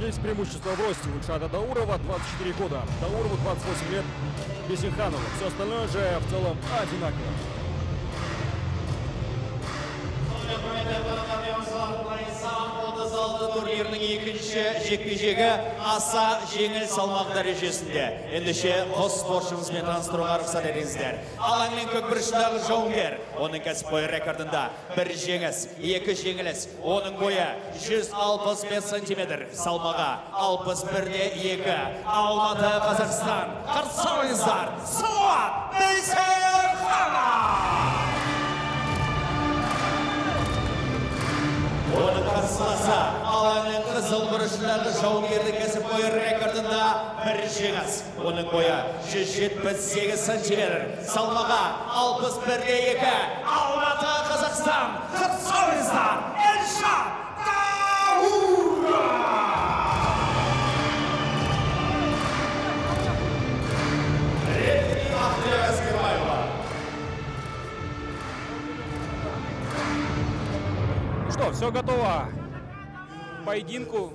Здесь преимущество в росте у Ильшата Даурова, 24 года. Даурову 28 лет, Бесенханову. Все остальное же в целом одинаково. Турнирінің екінші жекпе-жегі аса жеңіл салмақ дәрежесінде. Ендеше қос спортшымызбен таныстыруға рұқсат етіңіздер. Алаңның көкбұрышындағы жауынгер, оның кәсіпқой рекордында 1 жеңіс, 2 жеңіліс, оның бойы 165 см, салмағы 61-2. Алматы, Қазақстан, қарсы алыңыздар, Салауат Бейсенханов! Оның қарсыласы алаңның қызыл бұрышындағы жауынгерлік кәсіпқой рекордында 1 жеңіс. Оның бойы 178 см, салмағы 61-2. Алматы, Қазақстан, қарсы алыңыздар, Ильшат Дауров! Что, все готово к поединку.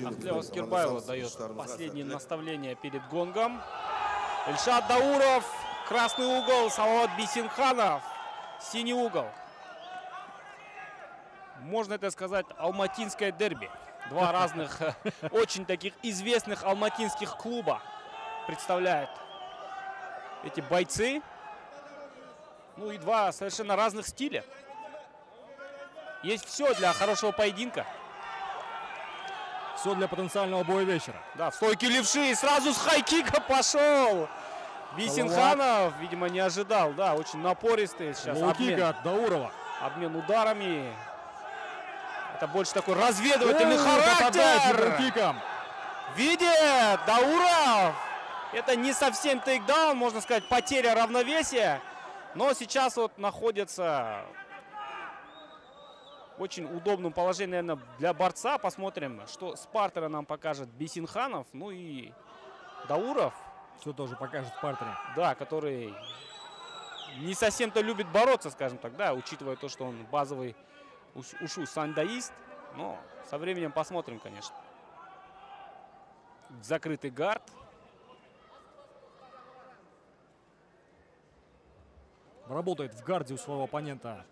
Ахтылева Скирбаева дает последнее наставление перед гонгом. Ильшат Дауров, красный угол, Салават Бейсенханов, синий угол. Можно это сказать, алматинское дерби. Два разных, очень таких известных алматинских клуба представляют эти бойцы. Ну и два совершенно разных стиля. Есть все для хорошего поединка. Все для потенциального боя вечера. Да, в стойке левши и сразу с хайкика пошел. Бейсенханов, видимо, не ожидал. Да, очень напористый сейчас. Лоу-кик от Даурова. Обмен ударами. Это больше такой разведывательный характер. Видит Дауров. Это не совсем тейкдаун, можно сказать, потеря равновесия. Но сейчас вот находится в очень удобном положении, наверное, для борца. Посмотрим, что с партера нам покажет Бейсенханов. Ну и Дауров. Все тоже покажет в партере. Да, который не совсем-то любит бороться, скажем так, да, учитывая то, что он базовый ушу сандаист. Но со временем посмотрим, конечно. Закрытый гард. Работает в гарде у своего оппонента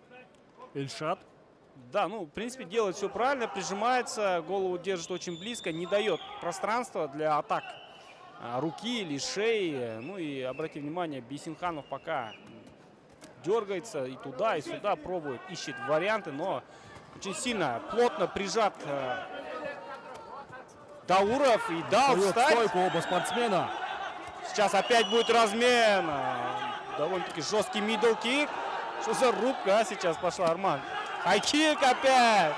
Ильшат. Да, ну, в принципе, делает все правильно, прижимается, голову держит очень близко, не дает пространства для атак руки или шеи. Ну и обратите внимание, Бейсенханов пока дергается и туда, и сюда, пробует, ищет варианты, но очень сильно, плотно прижат Дауров. И дал встать. Стойку оба спортсмена. Сейчас опять будет размен. Довольно-таки жесткий мидл-кик. Что за рубка сейчас пошла, Арман? Хайкик опять.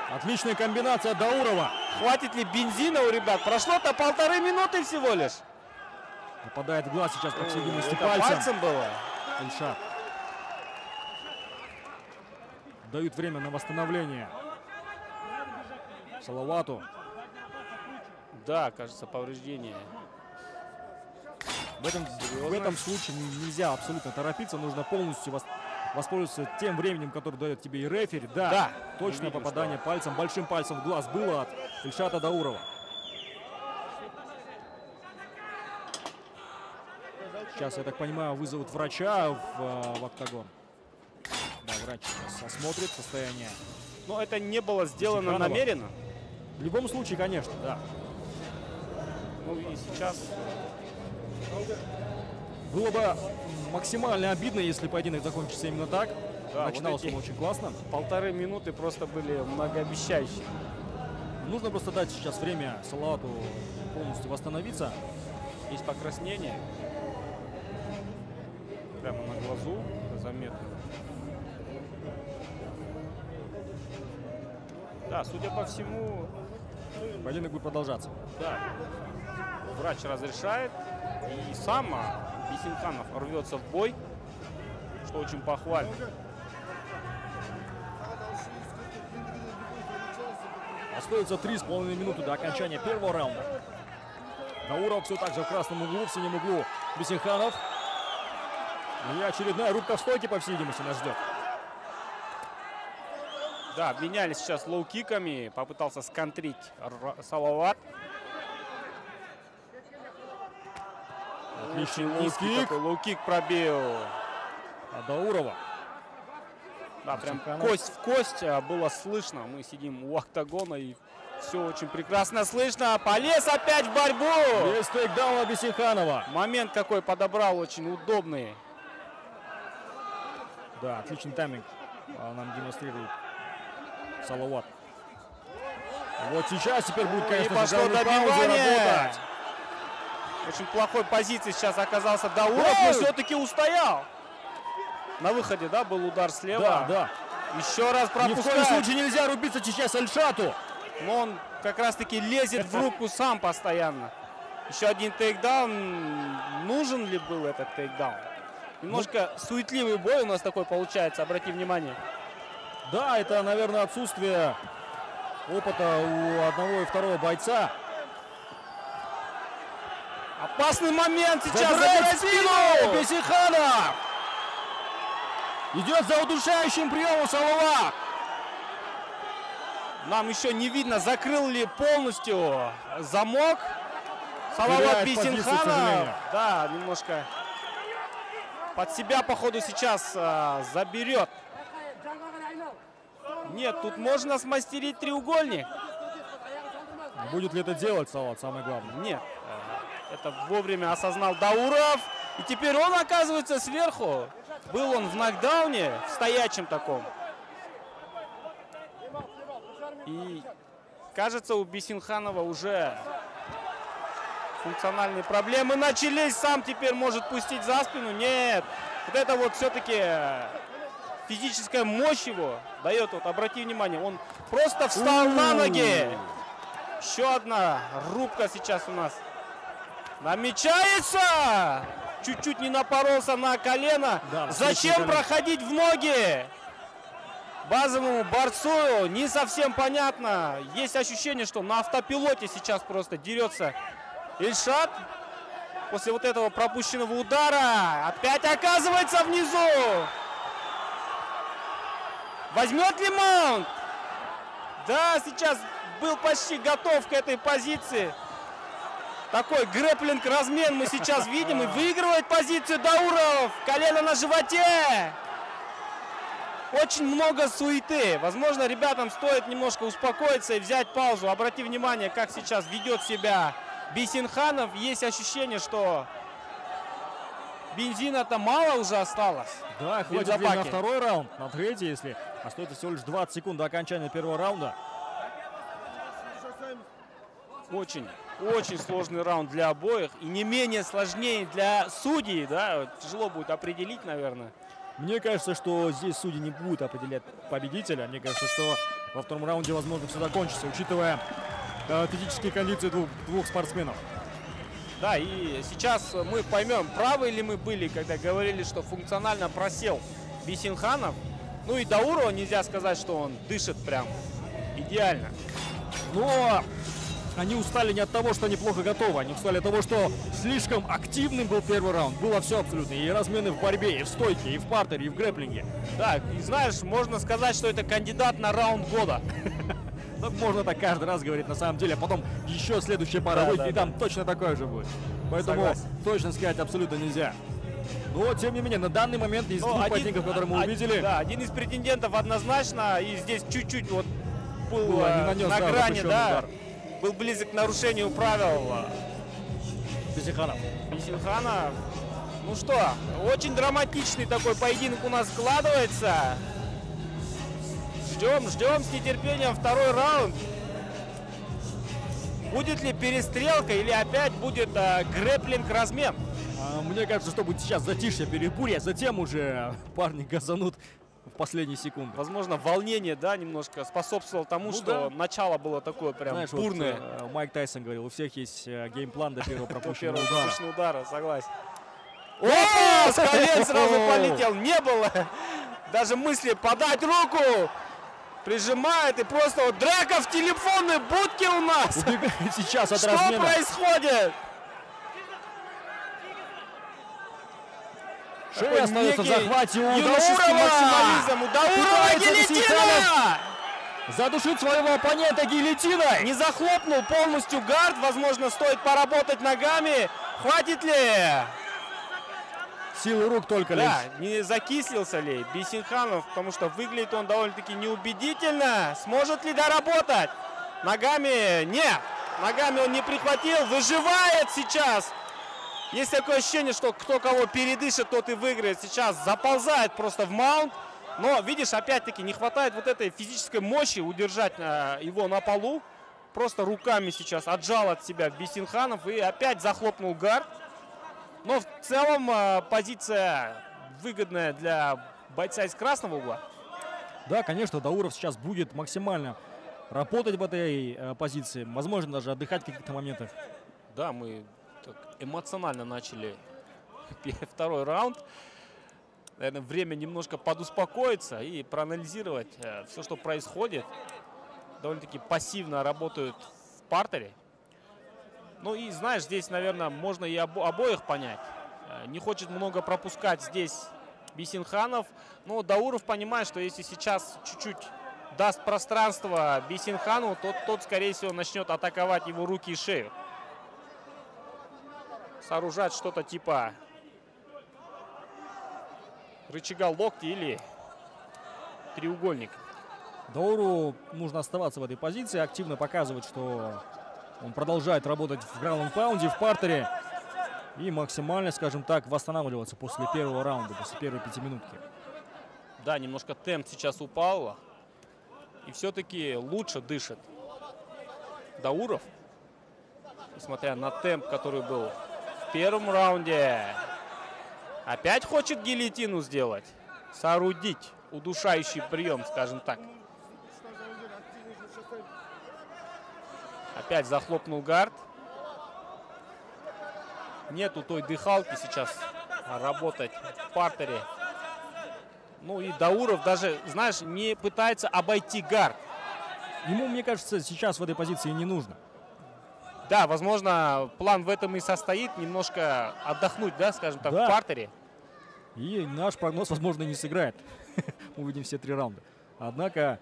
Отличная комбинация Даурова. Хватит ли бензина у ребят? Прошло-то 1,5 минуты всего лишь. Попадает в глаз сейчас, по всей видимости, это пальцем было. Ильшат. Дают время на восстановление Салавату. Да, кажется, повреждение. В этом случае нельзя абсолютно торопиться. Нужно полностью воспользоваться тем временем, которое дает тебе и рефери. Да, точное попадание пальцем, большим пальцем в глаз было от Ильшата Даурова. Сейчас, я так понимаю, вызовут врача в октагон. Да, врач сейчас осмотрит состояние. Но это не было сделано намеренно. В любом случае, конечно, да. Ну и сейчас... Было бы максимально обидно, если поединок закончится именно так. Да, начиналось он очень классно. 1,5 минуты просто были многообещающие. Нужно просто дать сейчас время Салавату полностью восстановиться. Есть покраснение. Прямо на глазу. Это заметно. Да, судя по всему... Поединок будет продолжаться. Да. Врач разрешает. И сам Бейсенханов рвется в бой, что очень похвально. Остается 3,5 минуты до окончания первого раунда. Дауров все так же в красном углу, в синем углу Бейсенханов. И очередная рубка в стойке, по всей видимости, нас ждет. Да, обменялись сейчас лоу-киками. Попытался сконтрить Салават. Отличный Лоу-кик. Лоу-кик пробил. Даурова. Да, прям кость в кость было слышно. Мы сидим у октагона и все очень прекрасно слышно. Полез опять в борьбу. Есть тейкдаун от Бисиханова. Момент какой подобрал, очень удобный. Да, отличный тайминг нам демонстрирует Салават. Вот сейчас теперь будет, конечно, и пошло добивание. Работать. Очень плохой позиции сейчас оказался Дауров, но все-таки устоял. На выходе, да, был удар слева. Да, да. Еще раз пропускает. Ни в коем случае нельзя рубиться сейчас Эльшату. Но он как раз-таки лезет в руку сам постоянно. Еще один тейкдаун. Нужен ли был этот тейкдаун? Немножко суетливый бой у нас такой получается, обрати внимание. Да, это, наверное, отсутствие опыта у одного и второго бойца. Опасный момент сейчас. Забирает спину Бисиханов. Идет за удушающим приемом Салават. Нам еще не видно, закрыл ли полностью замок Салават Бисиханов. Да, немножко под себя, походу, сейчас заберет. Нет, тут можно смастерить треугольник. Будет ли это делать Салават, самое главное? Нет. Это вовремя осознал Дауров. И теперь он оказывается сверху. Был он в нокдауне, в стоячем таком. И кажется, у Бисиханова уже функциональные проблемы начались. Сам теперь может пустить за спину. Нет. Вот это вот все-таки физическая мощь его дает. Вот, обрати внимание, он просто встал на ноги. Еще одна рубка сейчас у нас намечается. Чуть-чуть не напоролся на колено. Да, зачем проходить в ноги? Базовому борцу не совсем понятно. Есть ощущение, что на автопилоте сейчас просто дерется Ильшат. После вот этого пропущенного удара опять оказывается внизу. Возьмет ли маунт? Да, сейчас был почти готов к этой позиции. Такой грэпплинг-размен мы сейчас видим. И выигрывает позицию Дауров. Колено на животе. Очень много суеты. Возможно, ребятам стоит немножко успокоиться и взять паузу. Обрати внимание, как сейчас ведет себя Бисиханов. Есть ощущение, что бензина-то мало уже осталось. Да, хватит на второй раунд, на третий, если остается всего лишь 20 секунд до окончания первого раунда. Очень сложный раунд для обоих. И не менее сложнее для судей. Да? Тяжело будет определить, наверное. Мне кажется, что здесь судьи не будут определять победителя. Мне кажется, что во втором раунде, возможно, все закончится, учитывая физические кондиции двух спортсменов. Да, и сейчас мы поймем, правы ли мы были, когда говорили, что функционально просел Бисиханов. Ну и Даурова нельзя сказать, что он дышит прям идеально. Но они устали не от того, что они плохо готовы. Они устали от того, что слишком активным был первый раунд. Было все абсолютно. И размены в борьбе, и в стойке, и в партере, и в грэпплинге. Да, и знаешь, можно сказать, что это кандидат на раунд года. Можно так каждый раз говорить на самом деле. А потом еще следующая пара выйдет, и там точно такое же будет. Поэтому точно сказать абсолютно нельзя. Но, тем не менее, на данный момент из двух поединков, которые мы увидели... Да, один из претендентов однозначно. И здесь чуть-чуть вот был нанес, на грани, да. Удар. Был близок к нарушению правил. Бисиханов. Ну что, очень драматичный такой поединок у нас складывается. Ждем с нетерпением второй раунд. Будет ли перестрелка или опять будет грэпплинг-размен? Мне кажется, что будет сейчас затишье, перебурье, затем уже парни газанут в последние секунды. Возможно, волнение, да, немножко способствовало тому, что начало было такое прям бурное. Вот, Майк Тайсон говорил, у всех есть геймплан до первого пропущенного удара. Согласен. О, с колен сразу полетел. Не было даже мысли подать руку. Прижимает и просто вот драка в телефонной будке у нас. Убегает сейчас от Что размена. происходит? Шея остается в захвате у юношеский максимализм. У Даурова гильотина! задушить своего оппонента гильотиной. Не захлопнул полностью гард. Возможно, стоит поработать ногами. Хватит ли? Силы рук только лишь. Да, не закислился ли Бейсенханов, потому что выглядит он довольно-таки неубедительно. Сможет ли доработать? Ногами нет. Ногами он не прихватил. Выживает сейчас. Есть такое ощущение, что кто кого передышит, тот и выиграет. Сейчас заползает просто в маунт. Но, видишь, опять-таки не хватает вот этой физической мощи удержать его на полу. Просто руками сейчас отжал от себя Бейсенханов и опять захлопнул гард. Но в целом позиция выгодная для бойца из красного угла. Да, конечно, Дауров сейчас будет максимально работать в этой позиции. Возможно, даже отдыхать в каких-то моментах. Да, мы так эмоционально начали второй раунд. Наверное, время немножко подуспокоиться и проанализировать все, что происходит. Довольно-таки пассивно работают в партере. Ну и, знаешь, здесь, наверное, можно и обоих понять. Не хочет много пропускать здесь Бейсенханов. Но Дауров понимает, что если сейчас чуть-чуть даст пространство Бейсенхану, то тот, скорее всего, начнет атаковать его руки и шею. Сооружать что-то типа рычага локти или треугольник. Дауру нужно оставаться в этой позиции, активно показывать, что он продолжает работать в граунд-паунде, в партере. И максимально, скажем так, восстанавливаться после первого раунда, после первой пятиминутки. Да, немножко темп сейчас упал. И все-таки лучше дышит Дауров. Несмотря на темп, который был в первом раунде. Опять хочет гильотину сделать. Соорудить удушающий прием, скажем так. Опять захлопнул гард. Нету той дыхалки сейчас работать в партере. Ну и Дауров даже, знаешь, не пытается обойти гард. Ему, мне кажется, сейчас в этой позиции не нужно. Да, возможно, план в этом и состоит. Немножко отдохнуть, да, скажем так, Да. в партере. И наш прогноз, возможно, не сыграет. Увидим все 3 раунда. Однако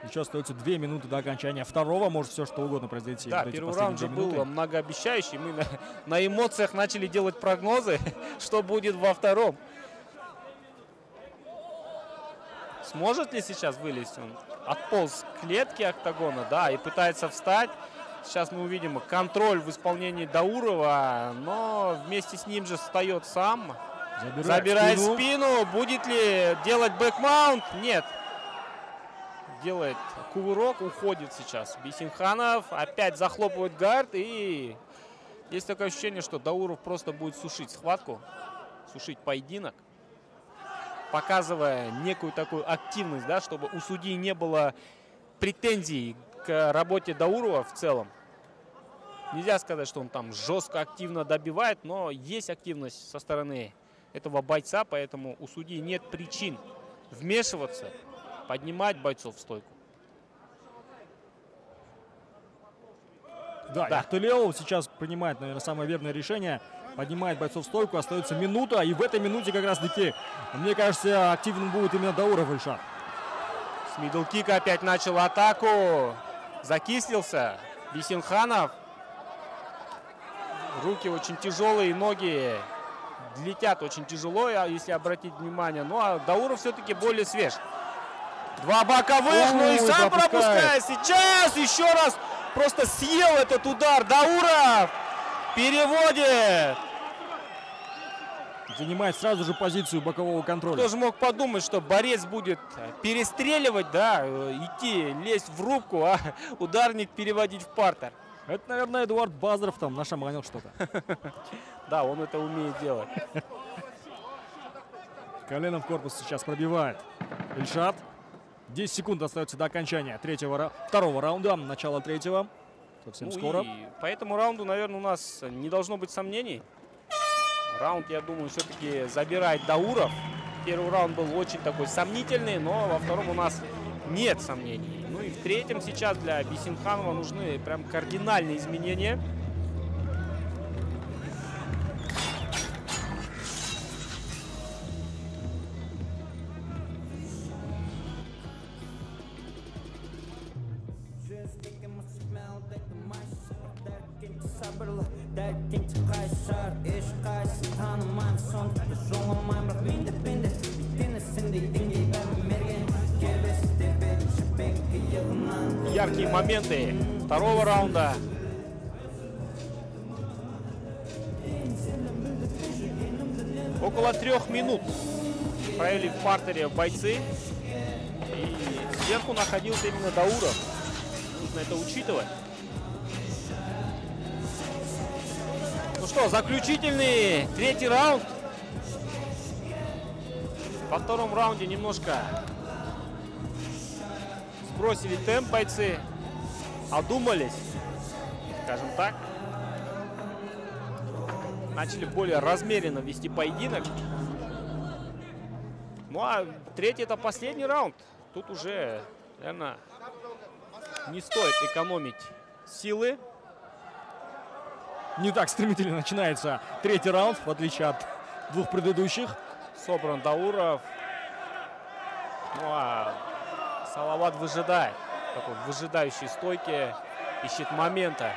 еще остается 2 минуты до окончания второго. Может все что угодно произойти. Да, Вот эти первый последние раунд же 2 был минуты. многообещающий. Мы на эмоциях начали делать прогнозы, что будет во втором. Сможет ли сейчас вылезть? Он отполз к клетке октагона, да, и пытается встать. Сейчас мы увидим контроль в исполнении Даурова, но вместе с ним же встает сам. Забирает спину. Будет ли делать бэкмаунт? Нет. Делает кувырок, уходит сейчас. Бейсенханов опять захлопывает гард. И есть такое ощущение, что Дауров просто будет сушить схватку, сушить поединок, показывая некую такую активность, да, чтобы у судьи не было претензий к работе Даурова в целом. Нельзя сказать, что он там жестко, активно добивает, но есть активность со стороны этого бойца, поэтому у судьи нет причин вмешиваться, поднимать бойцов в стойку. Да, Ахтылеу сейчас принимает, наверное, самое верное решение. Поднимает бойцов в стойку, остается минута. И в этой минуте как раз-таки, мне кажется, активным будет именно Дауров, Ильшат. С мидл-кика опять начал атаку. Закислился Бейсенханов. Руки очень тяжелые, ноги летят очень тяжело, если обратить внимание. Ну а Дауров все-таки более свеж. 2 боковых, ну и сам пропускает. Сейчас еще раз просто съел этот удар. Дауров переводит. Занимает сразу же позицию бокового контроля. Кто же мог подумать, что борец будет перестреливать, да, идти, лезть в рубку, а ударник переводить в партер. Это, наверное, Эдуард Базаров там нашаманил что-то. Да, он это умеет делать. Коленом в корпус сейчас пробивает Ильшат. 10 секунд остается до окончания второго раунда, начало третьего. Совсем скоро. И по этому раунду, наверное, у нас не должно быть сомнений. Раунд, я думаю, все-таки забирает Дауров. Первый раунд был очень такой сомнительный, но во втором у нас нет сомнений. Ну и в третьем сейчас для Бейсенханова нужны прям кардинальные изменения. Яркие моменты второго раунда. Около 3 минут провели в партере бойцы. И сверху находился именно Дауров. Нужно это учитывать. Ну что, заключительный 3-й раунд. Во втором раунде немножко сбросили темп бойцы, одумались, скажем так. Начали более размеренно вести поединок. Ну а 3-й это последний раунд. Тут уже, наверное, не стоит экономить силы. Не так стремительно начинается 3-й раунд, в отличие от 2 предыдущих. Собран Дауров. Ну а Салават выжидает. Такой выжидающей стойке. Ищет момента.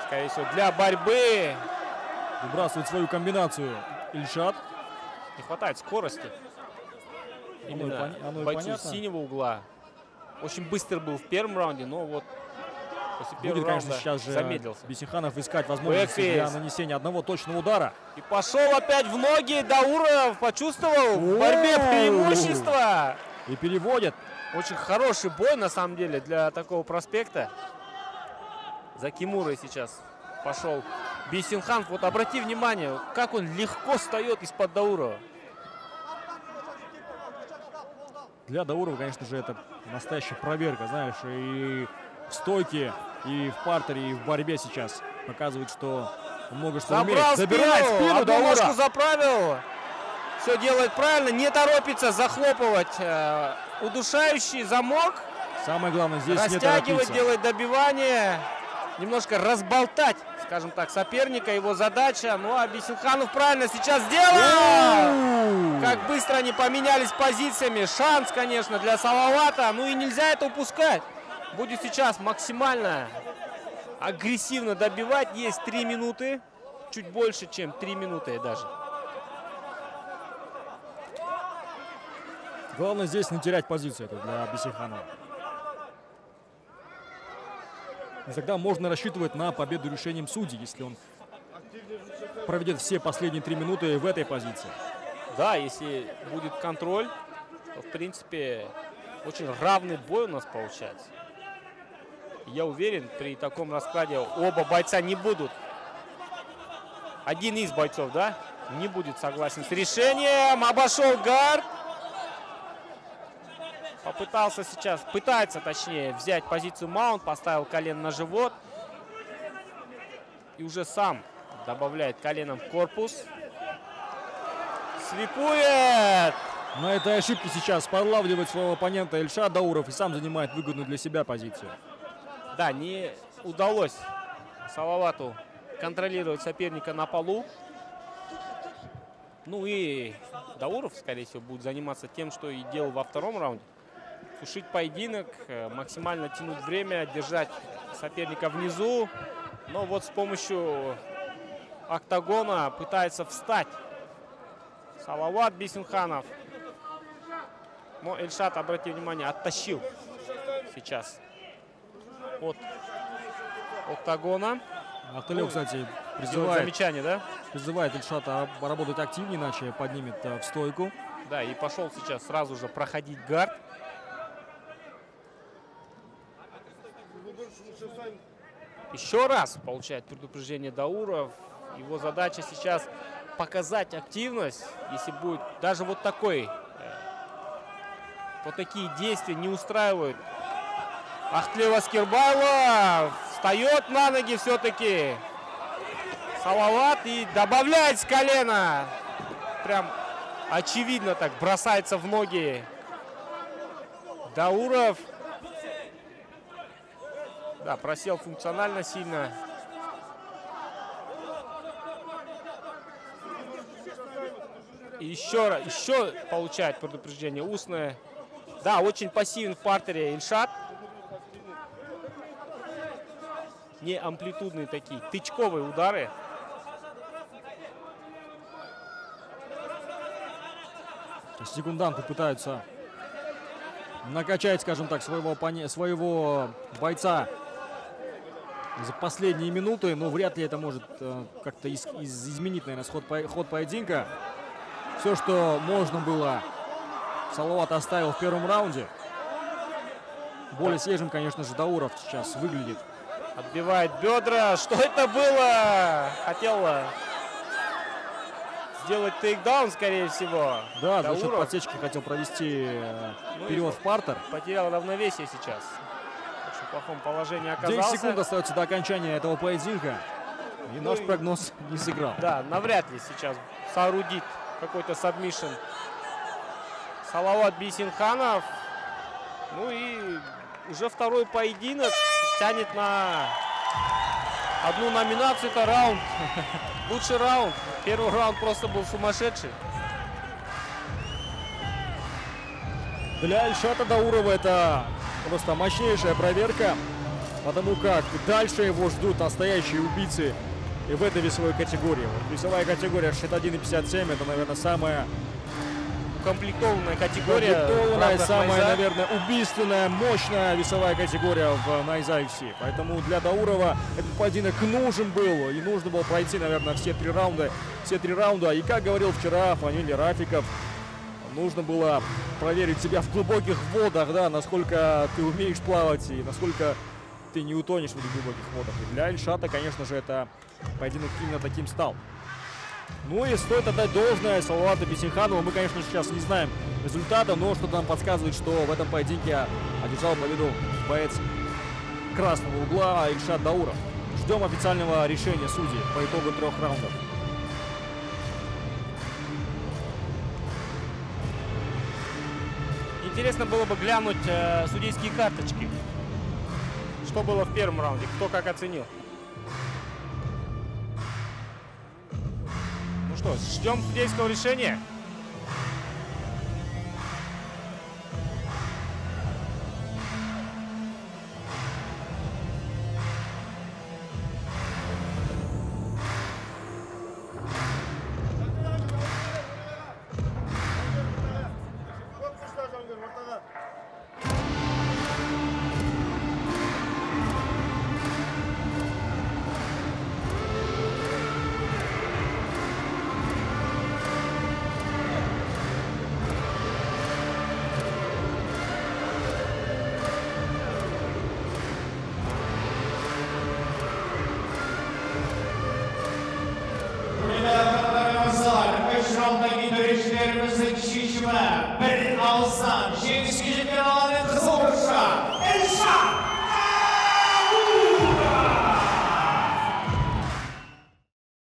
Скорее всего, для борьбы. Выбрасывает свою комбинацию Ильшат. Не хватает скорости. Именно бойцу синего угла. Очень быстр был в первом раунде, но вот после первого будет, раунда конечно, сейчас же замедлился. Бисиханов искать возможности для нанесения одного точного удара. И пошел опять в ноги. Дауров почувствовал в борьбе преимущество. И переводит. Очень хороший бой, на самом деле, для такого проспекта. За Кимурой сейчас пошел Бисиханов. Вот обрати внимание, как он легко встает из-под Даурова. Для Даурова, конечно же, это настоящая проверка, знаешь, и в стойке, и в партере, и в борьбе сейчас показывает, что он много что умеет. Забирает спину, Дауров заправил. Все делает правильно, не торопится захлопывать удушающий замок. Самое главное здесь не торопиться. Растягивать, делать добивание, немножко разболтать, скажем так, соперника, его задача. Ну а Бисиханов правильно сейчас сделал. Как быстро они поменялись позициями. Шанс, конечно, для Салавата. Ну и нельзя это упускать. Будет сейчас максимально агрессивно добивать. Есть 3 минуты. Чуть больше, чем 3 минуты даже. Главное здесь не терять позицию это для Бисиханова. И тогда можно рассчитывать на победу решением судей, если он проведет все последние 3 минуты в этой позиции. Да, если будет контроль, то, в принципе, очень равный бой у нас получается. Я уверен, при таком раскладе оба бойца не будут. Один из бойцов, да, не будет согласен с решением. Обошел гард. Попытался сейчас, пытается точнее взять позицию маунт, поставил колено на живот. И уже сам добавляет коленом в корпус. Свипует! На этой ошибке сейчас подлавливает своего оппонента Ильшат Дауров и сам занимает выгодную для себя позицию. Да, не удалось Салавату контролировать соперника на полу. Ну и Дауров, скорее всего, будет заниматься тем, что и делал во втором раунде. Сушить поединок, максимально тянуть время, держать соперника внизу. Но вот с помощью октагона пытается встать Салават Бисиханов. Но Ильшат, обратите внимание, оттащил сейчас от октагона. Ахталев, кстати, замечание, да? Призывает Ильшата работать активнее, иначе поднимет в стойку. Да, и пошел сейчас сразу же проходить гард. Еще раз получает предупреждение Дауров. Его задача сейчас показать активность. Если будет даже вот такие действия не устраивают Ахталева Скирбайло, встает на ноги все-таки Салават и добавляет с колена. Прям очевидно так бросается в ноги Дауров. Да, просел функционально сильно. И еще получает предупреждение устное. Да, очень пассивен в партере Ильшат. не амплитудные такие, тычковые удары. Секунданты пытаются накачать, скажем так, своего бойца за последние минуты, но вряд ли это может как-то изменить, наверное, ход поединка. Все, что можно было, Салават оставил в первом раунде. Более свежим, конечно же, Дауров сейчас выглядит. Отбивает бедра. Что это было? Хотел сделать тейкдаун, скорее всего. Да, за счет подсечки хотел провести вперед в партер. Потерял равновесие сейчас. В очень плохом положении оказался. 10 секунд остается до окончания этого поединка. И наш прогноз не сыграл. Да, навряд ли сейчас соорудит какой-то сабмишн Салават Бейсенханов. Ну и уже второй поединок тянет на одну номинацию. Это раунд. Лучший раунд. Первый раунд просто был сумасшедший. Для Ильшата Даурова это просто мощнейшая проверка, потому как дальше его ждут настоящие убийцы и в этой весовой категории. Вот весовая категория 61,57 это, наверное, самая укомплектованная категория. Самая, наверное, убийственная, мощная весовая категория в Nice UFC. Поэтому для Даурова этот поединок нужен был. И нужно было пройти, наверное, все три раунда. И как говорил вчера Фаниль Рафиков, нужно было проверить себя в глубоких водах, да, насколько ты умеешь плавать и насколько ты не утонешь в этих глубоких водах. И для Ильшата, конечно же, это поединок именно таким стал. Ну и стоит отдать должное Салавату Бейсенханову. Мы, конечно, сейчас не знаем результата, но что-то нам подсказывает, что в этом поединке одержал победу боец красного угла Ильшат Дауров. Ждем официального решения судей по итогу 3 раундов. Интересно было бы глянуть судейские карточки. Что было в первом раунде, кто как оценил. Ну что, ждем судейского решения.